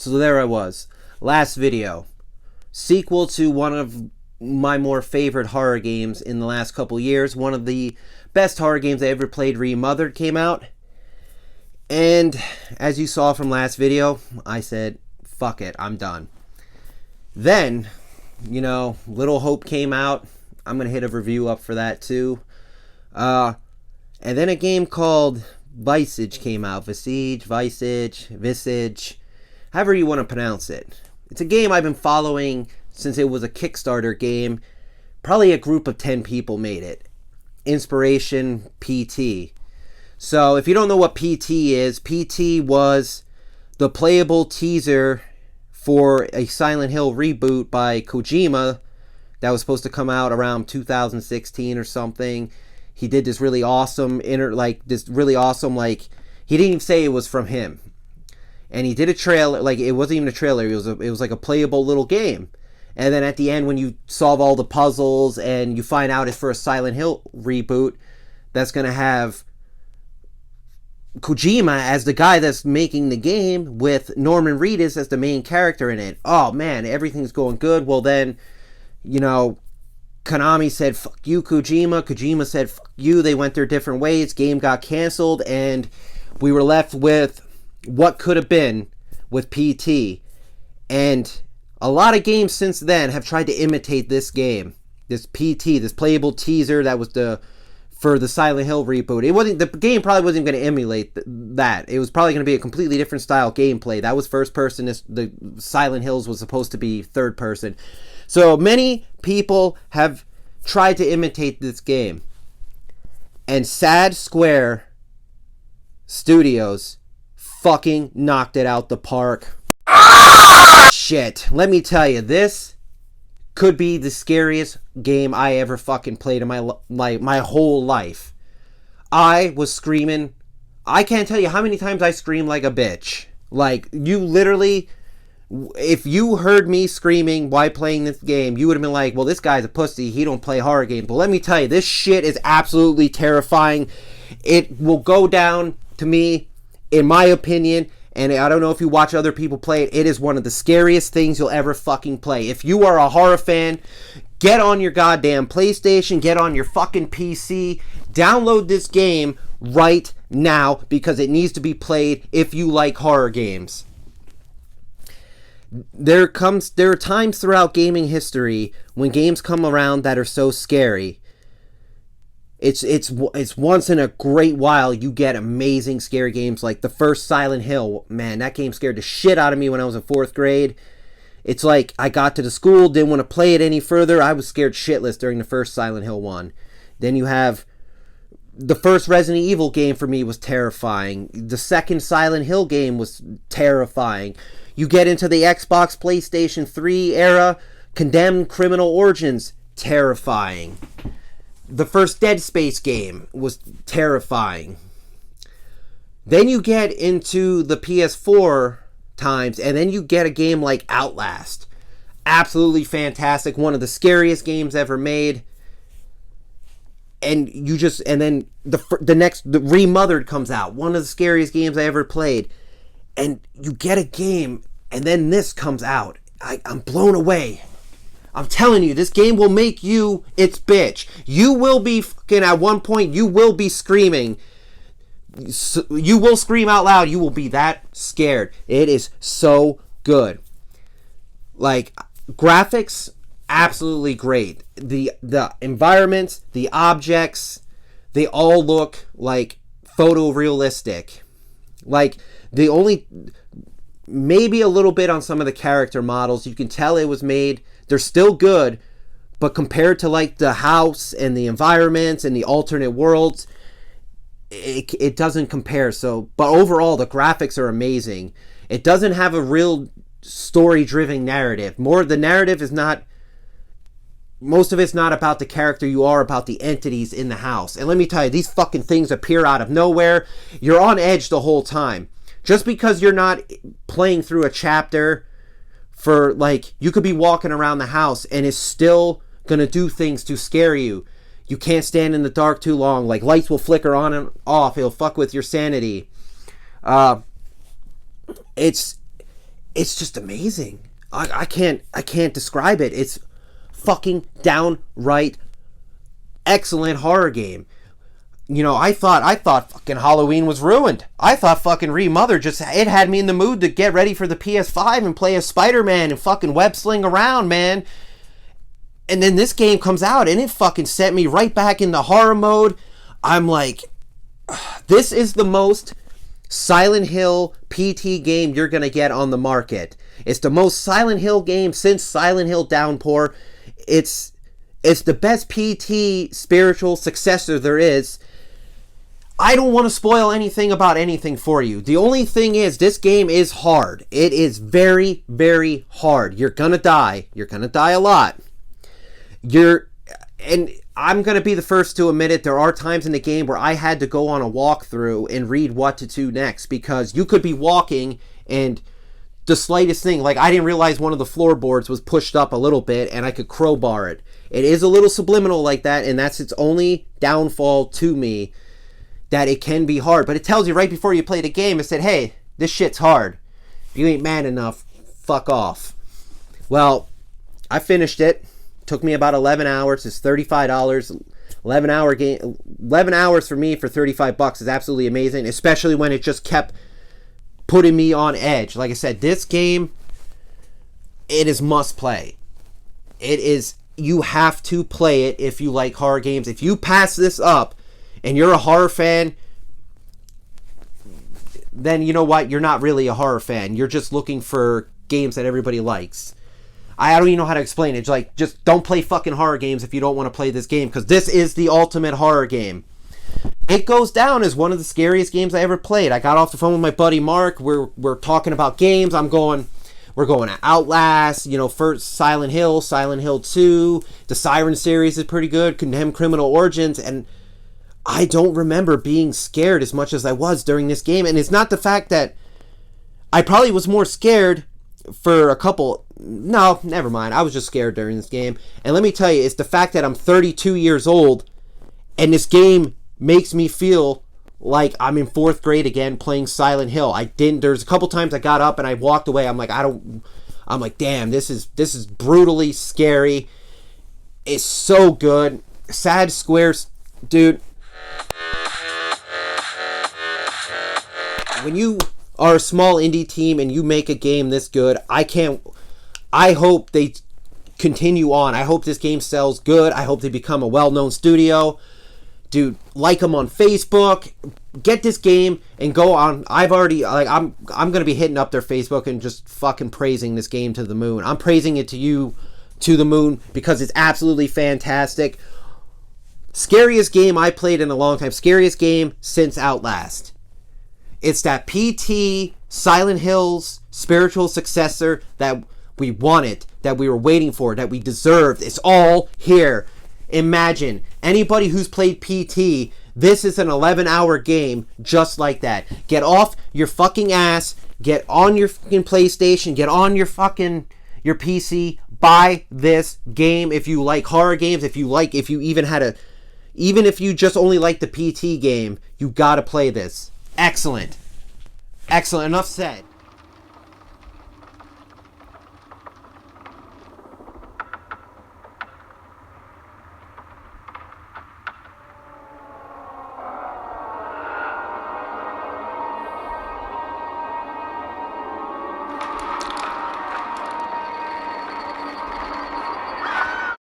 So there I was. Last video. Sequel to one of my more favorite horror games in the last couple years. One of the best horror games I ever played, Remothered, came out. And as you saw from last video, I said, fuck it, I'm done. Then, Little Hope came out. I'm going to hit a review up for that too. And then a game called Visage came out. Visage, however you want to pronounce it. It's a game I've been following since it was a Kickstarter game. Probably a group of 10 people made it. Inspiration PT. So if you don't know what PT is, PT was the playable teaser for a Silent Hill reboot by Kojima that was supposed to come out around 2016 or something. He did this really awesome he didn't even say it was from him. And he did a trailer, it wasn't even a trailer, it was like a playable little game. And then at the end, when you solve all the puzzles and you find out it's for a Silent Hill reboot, that's going to have Kojima as the guy that's making the game with Norman Reedus as the main character in it. Oh man, everything's going good. Well then, Konami said, fuck you, Kojima. Kojima said, fuck you. They went their different ways. Game got canceled, and we were left with what could have been with PT. And a lot of games since then have tried to imitate this game. This PT, this playable teaser that was for the Silent Hill reboot. The game probably wasn't going to emulate that. It was probably going to be a completely different style gameplay. That was first person. The Silent Hills was supposed to be third person. So many people have tried to imitate this game. And Sad Square Studios fucking knocked it out the park. Shit. Let me tell you, this could be the scariest game I ever fucking played in my whole life. I was screaming. I can't tell you how many times I screamed like a bitch. You literally, if you heard me screaming while playing this game, you would have been like, well, this guy's a pussy. He don't play horror games. But let me tell you, this shit is absolutely terrifying. It will go down to me, in my opinion, and I don't know if you watch other people play it, it is one of the scariest things you'll ever fucking play. If you are a horror fan, get on your goddamn PlayStation, get on your fucking PC, download this game right now, because it needs to be played if you like horror games. There are times throughout gaming history when games come around that are so scary. It's once in a great while you get amazing scary games like the first Silent Hill. Man, that game scared the shit out of me when I was in 4th grade. It's like I got to the school, didn't want to play it any further. I was scared shitless during the first Silent Hill one. Then you have the first Resident Evil game. For me was terrifying. The second Silent Hill game was terrifying. You get into the Xbox, PlayStation 3 era, Condemned Criminal Origins, terrifying. The first Dead Space game was terrifying. Then you get into the PS4 times, and then you get a game like Outlast. Absolutely fantastic. One of the scariest games ever made. And then the Remothered comes out. One of the scariest games I ever played. And you get a game, and then this comes out. I'm blown away. I'm telling you, this game will make you its bitch. You will be fucking, at one point, you will be screaming. You will scream out loud. You will be that scared. It is so good. Graphics, absolutely great. The environments, the objects, they all look like photorealistic. The only, maybe a little bit on some of the character models, you can tell it was made. They're still good, but compared to the house and the environments and the alternate worlds, it doesn't compare. So, but overall, the graphics are amazing. It doesn't have a real story-driven narrative. The narrative is not, most of it's not about the character you are, about the entities in the house. And let me tell you, these fucking things appear out of nowhere. You're on edge the whole time. Just because you're not playing through a chapter for, you could be walking around the house and it's still gonna do things to scare you. You can't stand in the dark too long. Lights will flicker on and off. It'll fuck with your sanity. It's it's just amazing. I can't describe it. It's fucking downright excellent horror game. You know, I thought fucking Halloween was ruined. I thought fucking Remother it had me in the mood to get ready for the PS5 and play as Spider-Man and fucking web sling around, man. And then this game comes out and it fucking sent me right back into horror mode. I'm like, this is the most Silent Hill PT game you're gonna get on the market. It's the most Silent Hill game since Silent Hill Downpour. It's the best PT spiritual successor there is. I don't want to spoil anything about anything for you. The only thing is, this game is hard. It is very, very hard. You're gonna die. You're gonna die a lot. And I'm gonna be the first to admit it. There are times in the game where I had to go on a walkthrough and read what to do next, because you could be walking and the slightest thing, like I didn't realize one of the floorboards was pushed up a little bit and I could crowbar it. It is a little subliminal like that, and that's its only downfall to me, that it can be hard. But it tells you right before you play the game, it said, hey, this shit's hard. If you ain't man enough, fuck off. Well, I finished it. Took me about 11 hours. It's $35. 11-hour game. 11 hours for me for $35 is absolutely amazing, especially when it just kept putting me on edge. Like I said, this game, it is must play. It is, you have to play it if you like horror games. If you pass this up and you're a horror fan, then you know what? You're not really a horror fan. You're just looking for games that everybody likes. I don't even know how to explain it. It's like, just don't play fucking horror games if you don't want to play this game, because this is the ultimate horror game. It goes down as one of the scariest games I ever played. I got off the phone with my buddy Mark. We're talking about games. We're going to Outlast, first Silent Hill, Silent Hill 2. The Siren series is pretty good. Condemned Criminal Origins. And I don't remember being scared as much as I was during this game. And it's not the fact that I probably was more scared for a couple... No, never mind. I was just scared during this game. And let me tell you, it's the fact that I'm 32 years old and this game makes me feel like I'm in 4th grade again playing Silent Hill. There's a couple times I got up and I walked away. I'm like, damn, this is brutally scary. It's so good. Sad Squares, dude. When you are a small indie team and you make a game this good, I hope they continue on. I hope this game sells good. I hope they become a well-known studio. Dude, like them on Facebook. Get this game and go on. I'm gonna be hitting up their Facebook and just fucking praising this game to the moon. I'm praising it to you to the moon because it's absolutely fantastic. Scariest game I played in a long time. Scariest game since Outlast. It's that PT Silent Hill's spiritual successor that we wanted, that we were waiting for, that we deserved. It's all here. Imagine, anybody who's played PT, this is an 11-hour game just like that. Get off your fucking ass, get on your fucking PlayStation, get on your PC, buy this game if you like horror games, even if you just only like the PT game, you gotta play this. Excellent. Enough said.